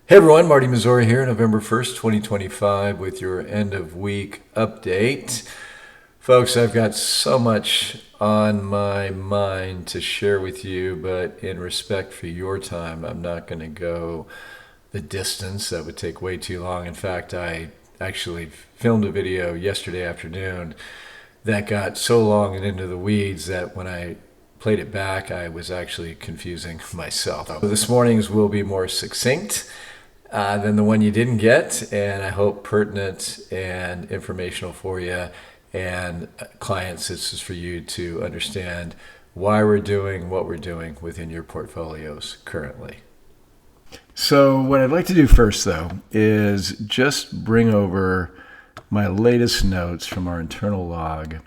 Hey everyone, Marty Missouri here, November 1st, 2025, with your end of week update. Folks, I've got so much on my mind to share with you, but in respect for your time, I'm not going to go the distance. That would take way too long. In fact, I actually filmed a video yesterday afternoon that got so long and into the weeds that when I played it back, I was actually confusing myself. So this morning's will be more succinct than the one you didn't get, and I hope pertinent and informational for you. And clients, this is for you to understand why we're doing what we're doing within your portfolios currently. So what I'd like to do first, though, is just bring over my latest notes from our internal log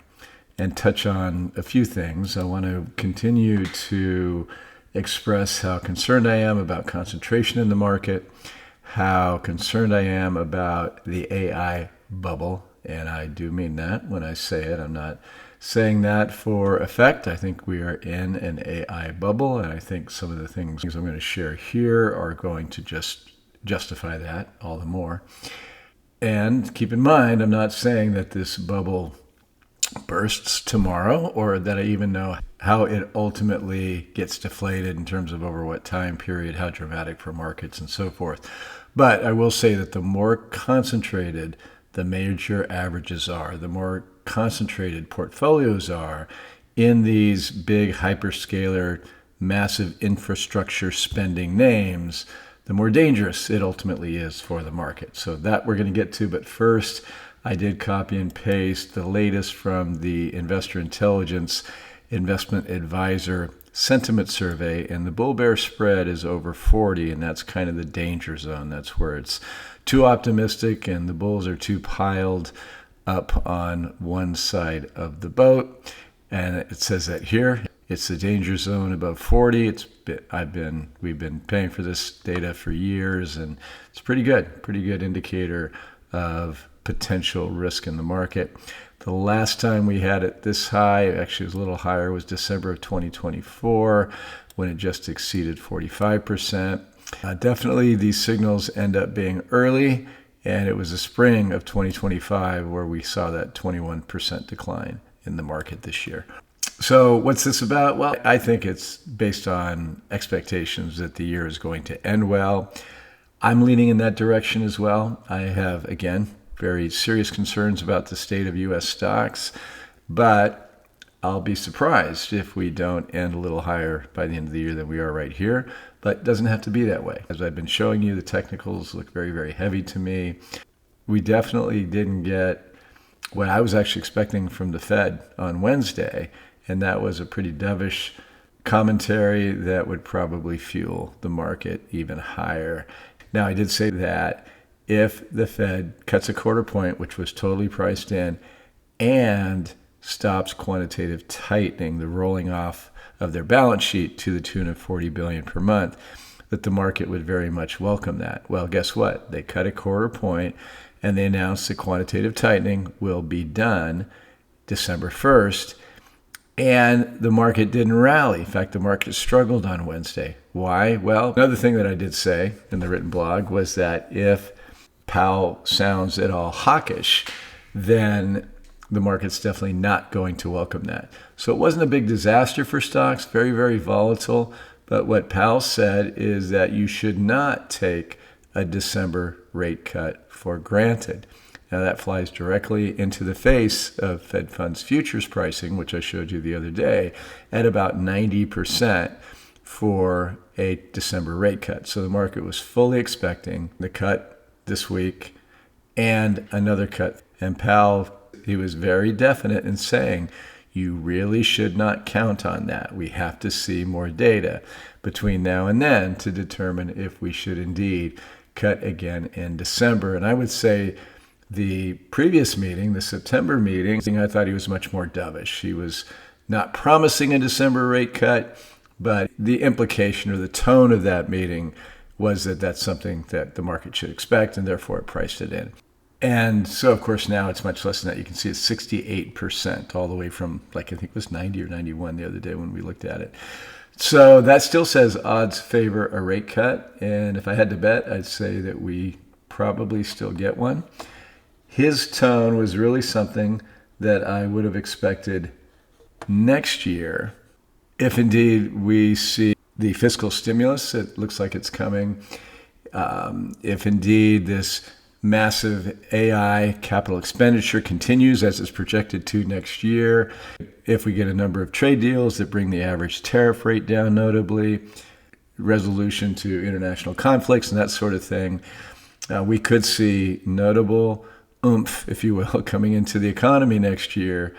and touch on a few things. I want to continue to express how concerned I am about concentration in the market, how concerned I am about the AI bubble, and I do mean that when I say it. I'm not saying that for effect. I think we are in an AI bubble, and I think some of the things I'm going to share here are going to just justify that all the more. And keep in mind, I'm not saying that this bubble bursts tomorrow or that I even know how it ultimately gets deflated in terms of over what time period, how dramatic for markets and so forth. But I will say that the more concentrated the major averages are, the more concentrated portfolios are in these big hyperscaler, massive infrastructure spending names, the more dangerous it ultimately is for the market. So that we're going to get to. But first, I did copy and paste the latest from the Investor Intelligence Investment Advisor Sentiment Survey, and the bull-bear spread is over 40, and that's kind of the danger zone. That's where it's too optimistic and the bulls are too piled up on one side of the boat. And it says that here. It's the danger zone above 40. We've been paying for this data for years, and it's pretty good indicator of potential risk in the market. The last time we had it this high, actually it was a little higher, was December of 2024 when it just exceeded 45%. Definitely these signals end up being early, and it was the spring of 2025 where we saw that 21% decline in the market this year. So what's this about? Well, I think it's based on expectations that the year is going to end well. I'm leaning in that direction as well. I have, again, very serious concerns about the state of U.S. stocks, but I'll be surprised if we don't end a little higher by the end of the year than we are right here. But it doesn't have to be that way. As I've been showing you, the technicals look very, very heavy to me. We definitely didn't get what I was actually expecting from the Fed on Wednesday, and that was a pretty dovish commentary that would probably fuel the market even higher. Now, I did say that if the Fed cuts a quarter point, which was totally priced in, and stops quantitative tightening, the rolling off of their balance sheet to the tune of $40 billion per month, that the market would very much welcome that. Well, guess what? They cut a quarter point, and they announced that quantitative tightening will be done December 1st, and the market didn't rally. In fact, the market struggled on Wednesday. Why? Well, another thing that I did say in the written blog was that if Powell sounds at all hawkish, then the market's definitely not going to welcome that. So it wasn't a big disaster for stocks, very, very volatile. But what Powell said is that you should not take a December rate cut for granted. Now that flies directly into the face of Fed funds futures pricing, which I showed you the other day, at about 90% for a December rate cut. So the market was fully expecting the cut this week and another cut. And Powell, he was very definite in saying, you really should not count on that. We have to see more data between now and then to determine if we should indeed cut again in December. And I would say the previous meeting, the September meeting, I thought he was much more dovish. He was not promising a December rate cut, but the implication or the tone of that meeting was that that's something that the market should expect, and therefore it priced it in. And so, of course, now it's much less than that. You can see it's 68%, all the way from, like, I think it was 90 or 91 the other day when we looked at it, So that still says odds favor a rate cut. And if I had to bet, I'd say that we probably still get one. His tone was really something that I would have expected next year if indeed we see the fiscal stimulus. It looks like it's coming. If indeed this massive AI capital expenditure continues as it's projected to next year, if we get a number of trade deals that bring the average tariff rate down notably, resolution to international conflicts and that sort of thing, we could see notable oomph, if you will, coming into the economy next year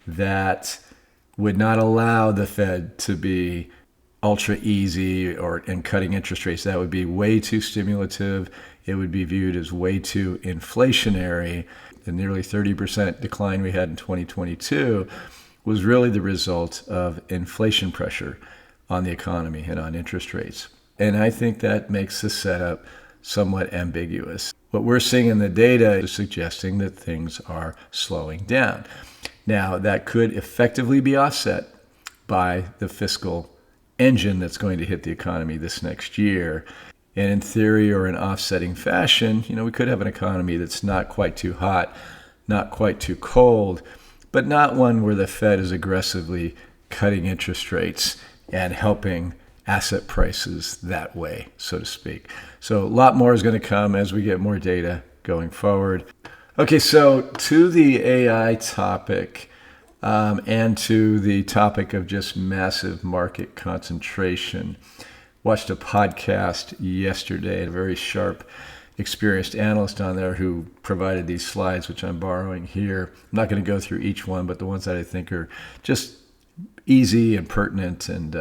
that would not allow the Fed to be ultra easy and cutting interest rates. That would be way too stimulative. It would be viewed as way too inflationary. The nearly 30% decline we had in 2022 was really the result of inflation pressure on the economy and on interest rates. And I think that makes the setup somewhat ambiguous. What we're seeing in the data is suggesting that things are slowing down. Now, that could effectively be offset by the fiscal engine that's going to hit the economy this next year. And in theory or in offsetting fashion, we could have an economy that's not quite too hot, not quite too cold, but not one where the Fed is aggressively cutting interest rates and helping asset prices that way, so to speak. So a lot more is going to come as we get more data going forward. Okay, so to the AI topic and to the topic of just massive market concentration. Watched a podcast yesterday, a very sharp, experienced analyst on there who provided these slides, which I'm borrowing here. I'm not going to go through each one, but the ones that I think are just easy and pertinent and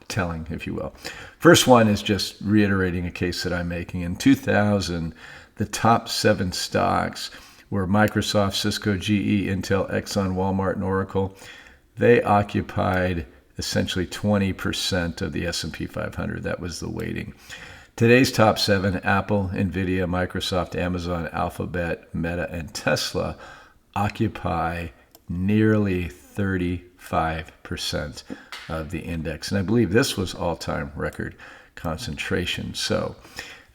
telling, if you will. First one is just reiterating a case that I'm making. In 2000, the top 7 stocks were Microsoft, Cisco, GE, Intel, Exxon, Walmart, and Oracle. They occupied essentially 20% of the S&P 500. That was the weighting. Today's top 7, Apple, Nvidia, Microsoft, Amazon, Alphabet, Meta, and Tesla, occupy nearly 35% of the index. And I believe this was all-time record concentration. So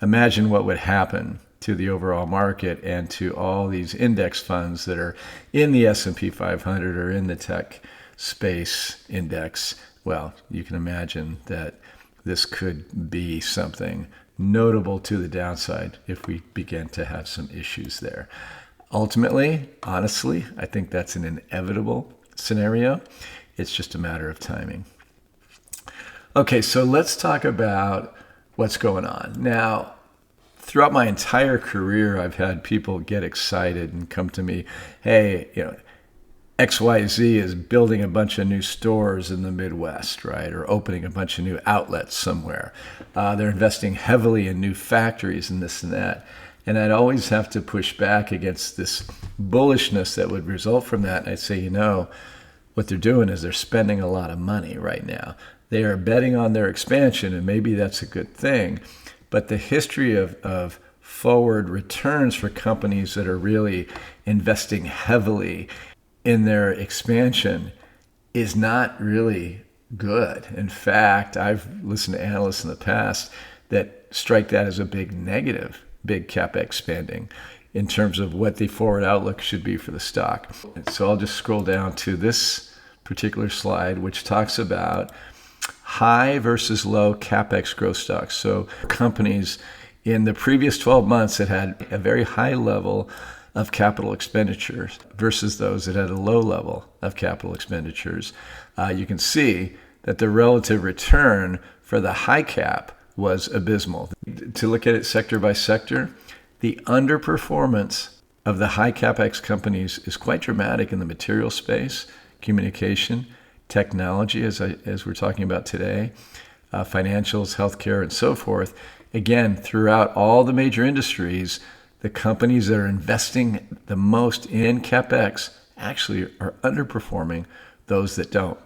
imagine what would happen to the overall market and to all these index funds that are in the S&P 500 or in the tech space index. Well, you can imagine that this could be something notable to the downside if we begin to have some issues there. Ultimately, honestly, I think that's an inevitable scenario. It's just a matter of timing. Okay, so let's talk about what's going on. Now, throughout my entire career, I've had people get excited and come to me, hey, XYZ is building a bunch of new stores in the Midwest, right? Or opening a bunch of new outlets somewhere. They're investing heavily in new factories and this and that. And I'd always have to push back against this bullishness that would result from that. And I'd say, what they're doing is they're spending a lot of money right now. They are betting on their expansion, and maybe that's a good thing. But the history of forward returns for companies that are really investing heavily in their expansion is not really good. In fact, I've listened to analysts in the past that strike that as a big negative, big CapEx spending in terms of what the forward outlook should be for the stock. So I'll just scroll down to this particular slide, which talks about high versus low CapEx growth stocks. So companies in the previous 12 months that had a very high level of capital expenditures versus those that had a low level of capital expenditures, you can see that the relative return for the high cap was abysmal. To look at it sector by sector, the underperformance of the high capex companies is quite dramatic in the material space, communication, technology, as we're talking about today, financials, healthcare, and so forth. Again, throughout all the major industries, the companies that are investing the most in capex actually are underperforming those that don't.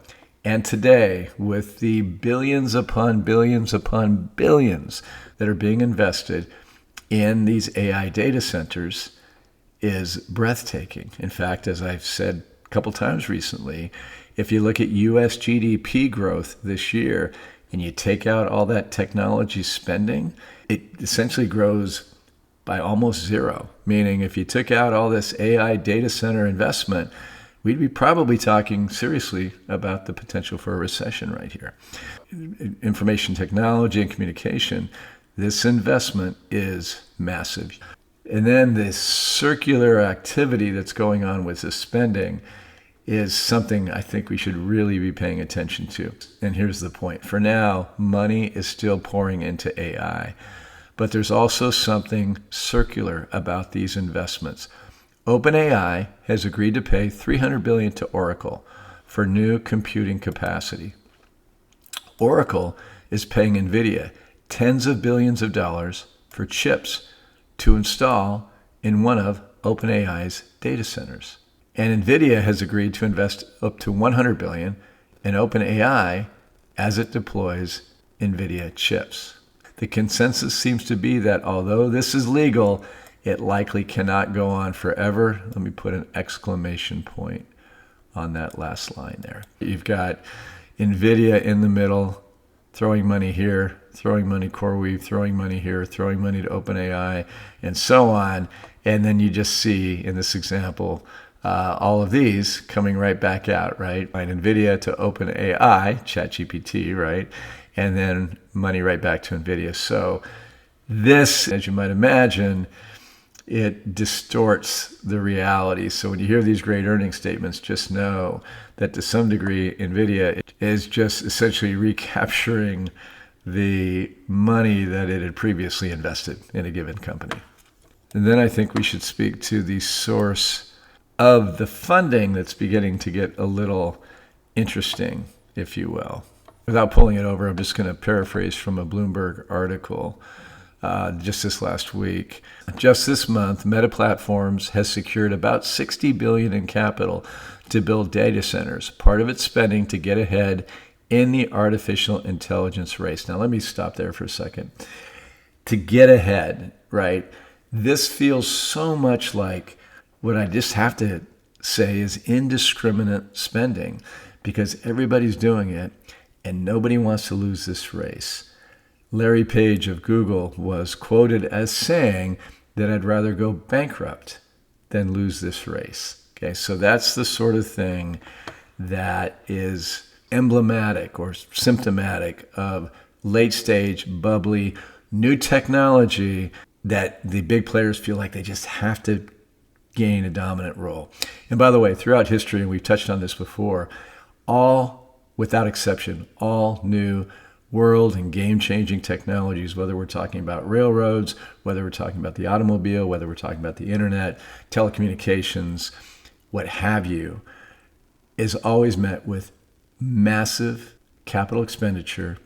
And today, with the billions upon billions upon billions that are being invested in these AI data centers, is breathtaking. In fact, as I've said a couple times recently, If you look at US GDP growth this year and you take out all that technology spending, it essentially grows by almost zero. Meaning if you took out all this AI data center investment, we'd be probably talking seriously about the potential for a recession right here. Information technology and communication, this investment is massive. And then this circular activity that's going on with this spending is something I think we should really be paying attention to. And here's the point. For now, money is still pouring into AI, but there's also something circular about these investments. OpenAI has agreed to pay $300 billion to Oracle for new computing capacity. Oracle is paying NVIDIA tens of billions of dollars for chips to install in one of OpenAI's data centers. And NVIDIA has agreed to invest up to $100 billion in OpenAI as it deploys NVIDIA chips. The consensus seems to be that although this is legal, it likely cannot go on forever. Let me put an exclamation point on that last line there. You've got NVIDIA in the middle, throwing money here, throwing money CoreWeave, throwing money here, throwing money to OpenAI, and so on. And then you just see in this example, all of these coming right back out, right? NVIDIA to OpenAI, ChatGPT, right? And then money right back to NVIDIA. So this, as you might imagine, it distorts the reality. So when you hear these great earnings statements, just know that to some degree, NVIDIA is just essentially recapturing the money that it had previously invested in a given company. And then I think we should speak to the source of the funding that's beginning to get a little interesting, if you will. Without pulling it over, I'm just going to paraphrase from a Bloomberg article just this last week. Just this month, Meta Platforms has secured about $60 billion in capital to build data centers, part of its spending to get ahead in the artificial intelligence race. Now, let me stop there for a second. To get ahead, right? This feels so much like what I just have to say is indiscriminate spending, because everybody's doing it and nobody wants to lose this race. Larry Page of Google was quoted as saying that I'd rather go bankrupt than lose this race. Okay, so that's the sort of thing that is emblematic or symptomatic of late stage, bubbly, new technology that the big players feel like they just have to gain a dominant role. And by the way, throughout history, and we've touched on this before, all, without exception, all new world and game-changing technologies, whether we're talking about railroads, whether we're talking about the automobile, whether we're talking about the internet, telecommunications, what have you, is always met with massive capital expenditure,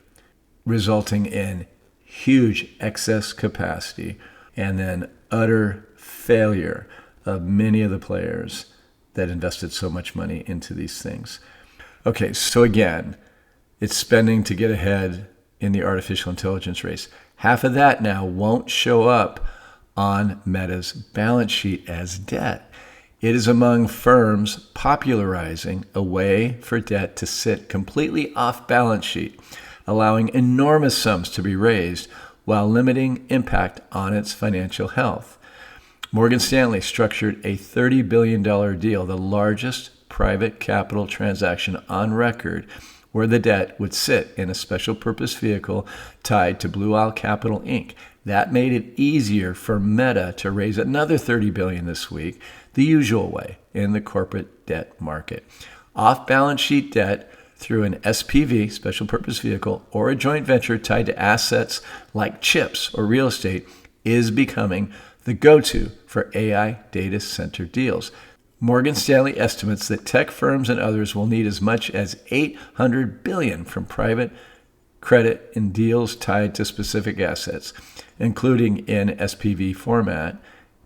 resulting in huge excess capacity, and then utter failure of many of the players that invested so much money into these things. Okay, so again, it's spending to get ahead in the artificial intelligence race. Half of that now won't show up on Meta's balance sheet as debt. It is among firms popularizing a way for debt to sit completely off balance sheet, allowing enormous sums to be raised while limiting impact on its financial health. Morgan Stanley structured a $30 billion deal, the largest private capital transaction on record, where the debt would sit in a special purpose vehicle tied to Blue Owl Capital, Inc. That made it easier for Meta to raise another $30 billion this week, the usual way in the corporate debt market. Off-balance sheet debt through an SPV, special purpose vehicle, or a joint venture tied to assets like chips or real estate is becoming the go-to for AI data center deals. Morgan Stanley estimates that tech firms and others will need as much as $800 billion from private credit in deals tied to specific assets, including in SPV format,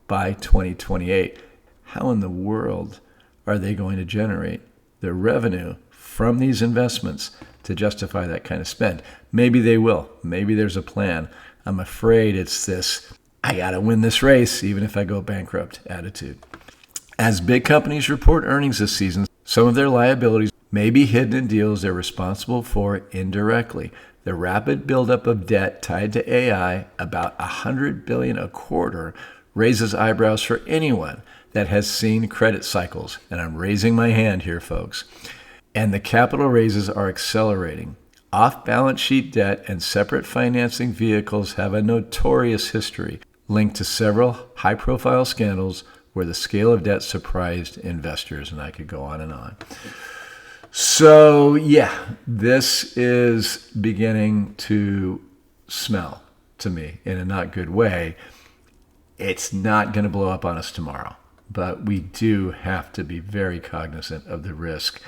by 2028. How in the world are they going to generate the revenue from these investments to justify that kind of spend? Maybe they will. Maybe there's a plan. I'm afraid it's this, I got to win this race even if I go bankrupt attitude. As big companies report earnings this season, some of their liabilities may be hidden in deals they're responsible for indirectly. The rapid buildup of debt tied to AI, about $100 billion a quarter, raises eyebrows for anyone that has seen credit cycles. And I'm raising my hand here, folks. And the capital raises are accelerating. Off-balance sheet debt and separate financing vehicles have a notorious history linked to several high-profile scandals where the scale of debt surprised investors, and I could go on and on. So, yeah, this is beginning to smell to me in a not good way. It's not going to blow up on us tomorrow, but we do have to be very cognizant of the risk.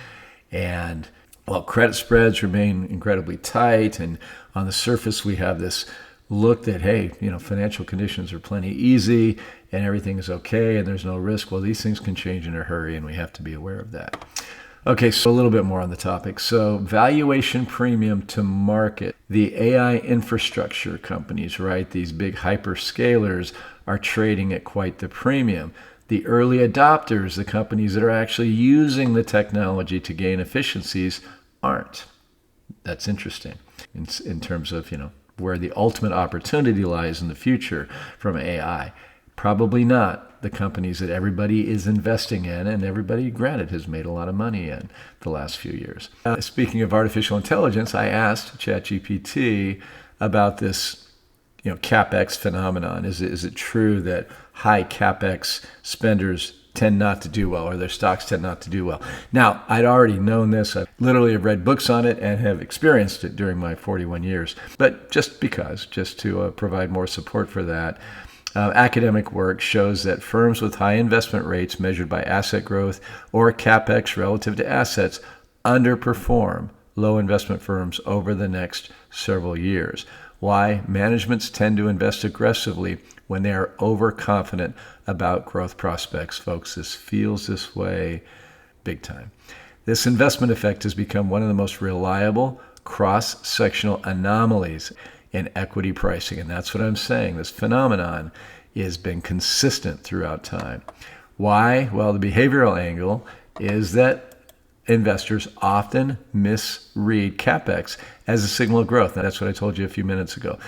And while credit spreads remain incredibly tight, and on the surface we have this look that, hey, financial conditions are plenty easy and everything is okay and there's no risk. Well, these things can change in a hurry, and we have to be aware of that. Okay, so a little bit more on the topic. So valuation premium to market. The AI infrastructure companies, right, these big hyperscalers are trading at quite the premium. The early adopters, the companies that are actually using the technology to gain efficiencies, aren't. That's interesting in terms of, where the ultimate opportunity lies in the future from AI. Probably not the companies that everybody is investing in, and everybody, granted, has made a lot of money in the last few years. Speaking of artificial intelligence, I asked ChatGPT about this, CapEx phenomenon. Is it true that high CapEx spenders tend not to do well, or their stocks tend not to do well? Now, I'd already known this. I literally have read books on it and have experienced it during my 41 years. But just to provide more support for that, academic work shows that firms with high investment rates measured by asset growth or CapEx relative to assets underperform low investment firms over the next several years. Why? Managements tend to invest aggressively when they are overconfident about growth prospects. Folks, this feels this way big time. This investment effect has become one of the most reliable cross-sectional anomalies in equity pricing. And that's what I'm saying. This phenomenon has been consistent throughout time. Why? Well, the behavioral angle is that investors often misread CapEx as a signal of growth. Now, that's what I told you a few minutes ago.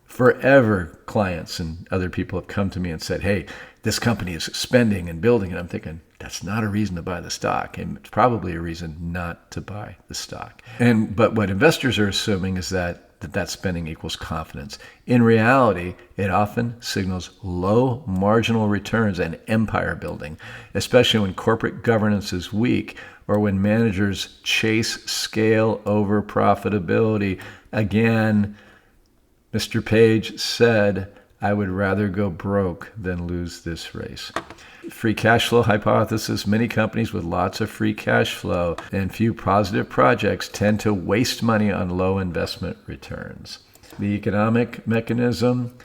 Forever, clients and other people have come to me and said, hey, this company is spending and building. And I'm thinking, that's not a reason to buy the stock. And it's probably a reason not to buy the stock. But what investors are assuming is that spending equals confidence. In reality, it often signals low marginal returns and empire building, especially when corporate governance is weak or when managers chase scale over profitability. Again, Mr. Page said, I would rather go broke than lose this race. Free cash flow hypothesis. Many companies with lots of free cash flow and few positive projects tend to waste money on low investment returns. The economic mechanism,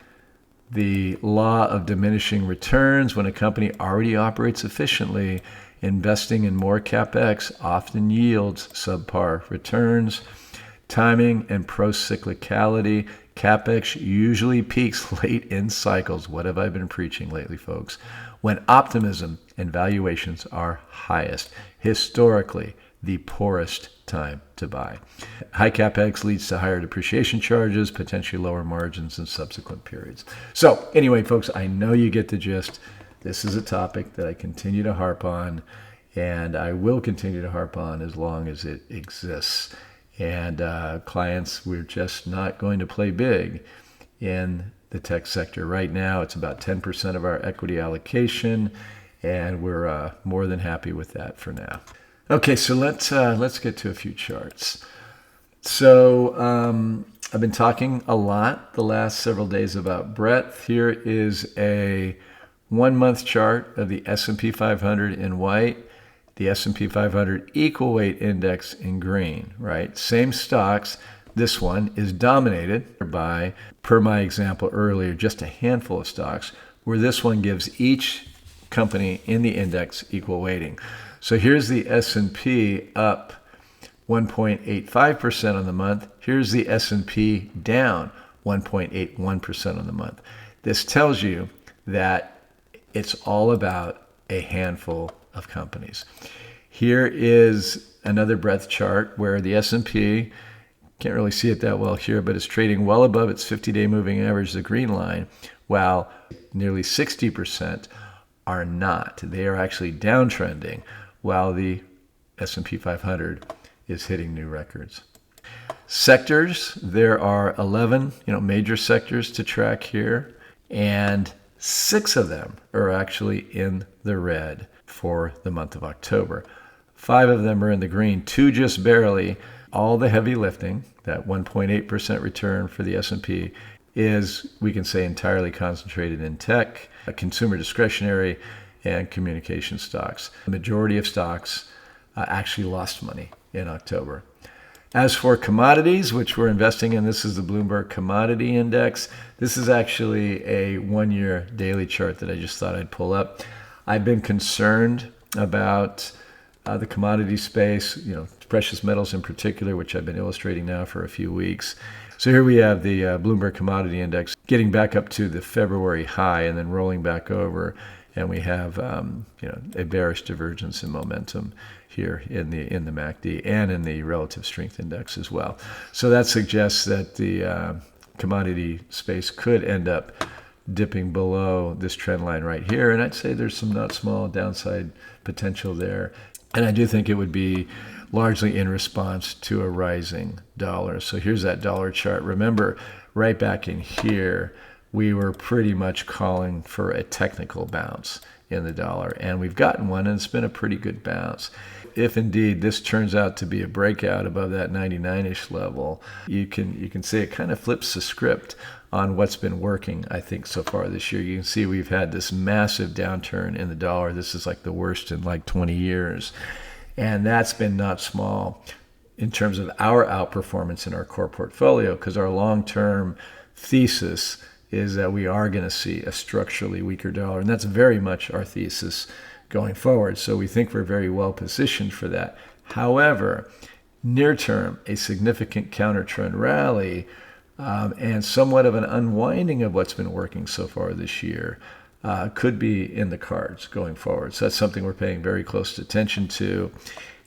the law of diminishing returns. When a company already operates efficiently, investing in more CapEx often yields subpar returns. Timing and pro-cyclicality. CapEx usually peaks late in cycles. What have I been preaching lately, folks? When optimism and valuations are highest. Historically, the poorest time to buy. High CapEx leads to higher depreciation charges, potentially lower margins in subsequent periods. So anyway, folks, I know you get the gist. This is a topic that I continue to harp on, and I will continue to harp on as long as it exists. And clients, we're just not going to play big in the tech sector. Right now, it's about 10% of our equity allocation, and we're more than happy with that for now. Okay, so let's get to a few charts. So I've been talking a lot the last several days about breadth. Here is a 1-month chart of the S&P 500 in white, the S&P 500 equal weight index in green, right? Same stocks. This one is dominated by, per my example earlier, just a handful of stocks, where this one gives each company in the index equal weighting. So here's the S&P up 1.85% on the month. Here's the S&P down 1.81% on the month. This tells you that it's all about a handful of companies. Here is another breadth chart where the S&P, can't really see it that well here, but it's trading well above its 50-day moving average, the green line, while nearly 60% are not. They are actually downtrending, while the S&P 500 is hitting new records. Sectors, there are 11 major sectors to track here, and 6 of them are actually in the red for the month of October. 5 of them are in the green, 2 just barely. All the heavy lifting, that 1.8% return for the S&P, is, we can say, entirely concentrated in tech, consumer discretionary, and communication stocks. The majority of stocks actually lost money in October. As for commodities, which we're investing in, this is the Bloomberg Commodity Index. This is actually a 1-year daily chart that I just thought I'd pull up. I've been concerned about the commodity space, precious metals in particular, which I've been illustrating now for a few weeks. So here we have the Bloomberg Commodity Index getting back up to the February high and then rolling back over. And we have a bearish divergence in momentum here in the MACD and in the relative strength index as well. So that suggests that the commodity space could end up dipping below this trend line right here. And I'd say there's some not small downside potential there. And I do think it would be largely in response to a rising dollar. So here's that dollar chart. Remember, right back in here, we were pretty much calling for a technical bounce in the dollar. And we've gotten one, and it's been a pretty good bounce. If indeed this turns out to be a breakout above that 99-ish level, you can say it kind of flips the script on what's been working, I think, so far this year. You can see we've had this massive downturn in the dollar. This is like the worst in like 20 years. And that's been not small in terms of our outperformance in our core portfolio, because our long-term thesis is that we are going to see a structurally weaker dollar. And that's very much our thesis going forward. So we think we're very well positioned for that. However, near term, a significant counter-trend rally and somewhat of an unwinding of what's been working so far this year could be in the cards going forward. So that's something we're paying very close attention to,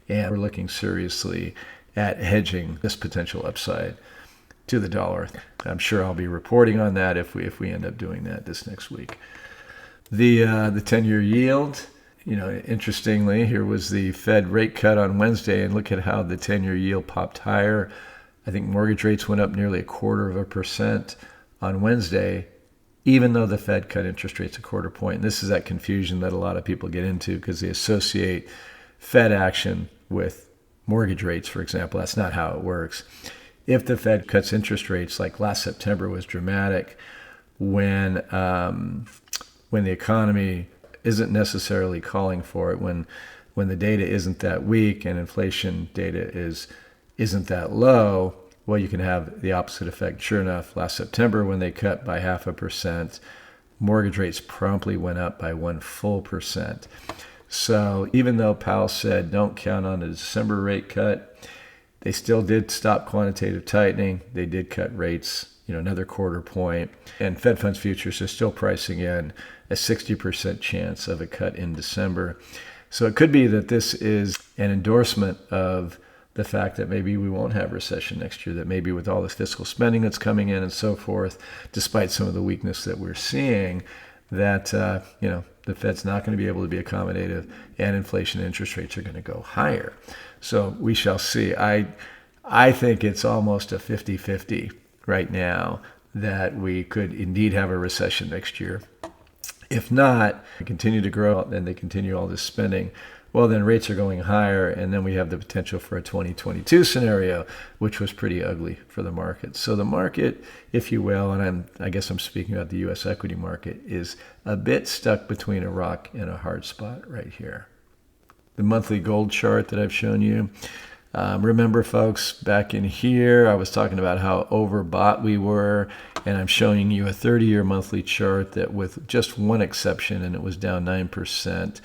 and we're looking seriously at hedging this potential upside to the dollar. I'm sure I'll be reporting on that if we end up doing that this next week. The 10-year yield, interestingly, here was the Fed rate cut on Wednesday, and look at how the 10-year yield popped higher. I think mortgage rates went up nearly 0.25% on Wednesday, even though the Fed cut interest rates 0.25 point. And this is that confusion that a lot of people get into because they associate Fed action with mortgage rates, for example. That's not how it works. If the Fed cuts interest rates, like last September was dramatic, when the economy isn't necessarily calling for it, when the data isn't that weak and inflation data isn't that low, well, you can have the opposite effect. Sure enough, last September when they cut by 0.5%, mortgage rates promptly went up by 1 full percent. So even though Powell said don't count on a December rate cut, they still did stop quantitative tightening. They did cut rates, another 0.25 point. And Fed funds futures are still pricing in a 60% chance of a cut in December. So it could be that this is an endorsement of the fact that maybe we won't have recession next year, that maybe with all this fiscal spending that's coming in and so forth, despite some of the weakness that we're seeing, that the Fed's not going to be able to be accommodative, and inflation and interest rates are going to go higher. So we shall see. I think it's almost a 50-50 right now that we could indeed have a recession next year. If not, they continue to grow and they continue all this spending, well, then rates are going higher, and then we have the potential for a 2022 scenario, which was pretty ugly for the market. So the market, if you will, and I guess I'm speaking about the U.S. equity market, is a bit stuck between a rock and a hard spot right here. The monthly gold chart that I've shown you. Remember, folks, back in here, I was talking about how overbought we were, and I'm showing you a 30-year monthly chart that, with just one exception, and it was down 9%,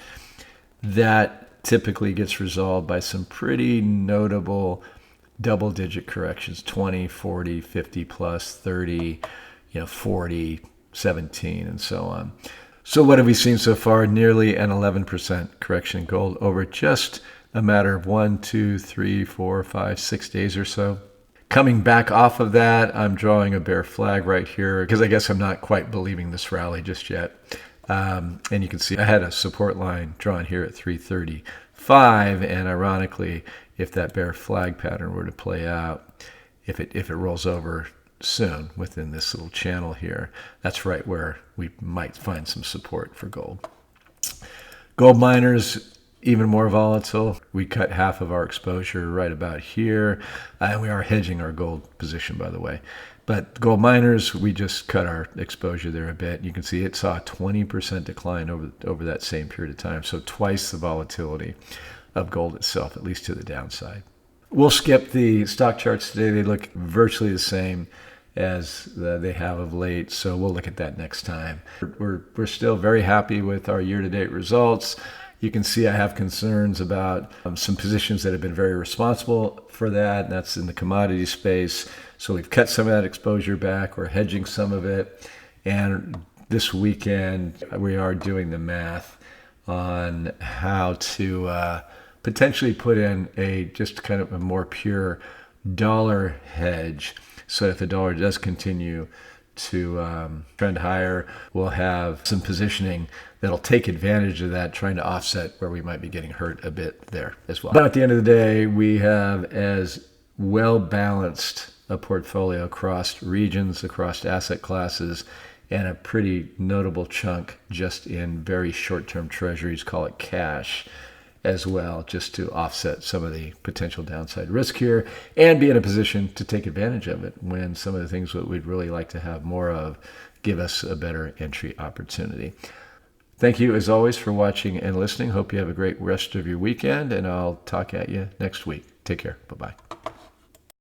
that typically gets resolved by some pretty notable double-digit corrections, 20, 40, 50 plus, 30, 40, 17, and so on. So what have we seen so far? Nearly an 11% correction in gold over just a matter of 1, 2, 3, 4, 5, 6 days or so. Coming back off of that, I'm drawing a bear flag right here because I guess I'm not quite believing this rally just yet. And you can see I had a support line drawn here at 335, and ironically, if that bear flag pattern were to play out, if it rolls over soon within this little channel here, that's right where we might find some support for gold. Gold miners, even more volatile. We cut half of our exposure right about here, and we are hedging our gold position, by the way. But gold miners, we just cut our exposure there a bit. You can see it saw a 20% decline over that same period of time, so twice the volatility of gold itself, at least to the downside. We'll skip the stock charts today. They look virtually the same as they have of late, so we'll look at that next time. We're still very happy with our year-to-date results. You can see I have concerns about some positions that have been very responsible for that, and that's in the commodity space. So we've cut some of that exposure back. We're hedging some of it. And this weekend, we are doing the math on how to potentially put in just kind of a more pure dollar hedge. So if the dollar does continue to trend higher, we'll have some positioning that'll take advantage of that, trying to offset where we might be getting hurt a bit there as well. But at the end of the day, we have as well balanced a portfolio across regions, across asset classes, and a pretty notable chunk just in very short-term treasuries, call it cash, as well, just to offset some of the potential downside risk here and be in a position to take advantage of it when some of the things that we'd really like to have more of give us a better entry opportunity. Thank you, as always, for watching and listening. Hope you have a great rest of your weekend, and I'll talk at you next week. Take care. Bye-bye.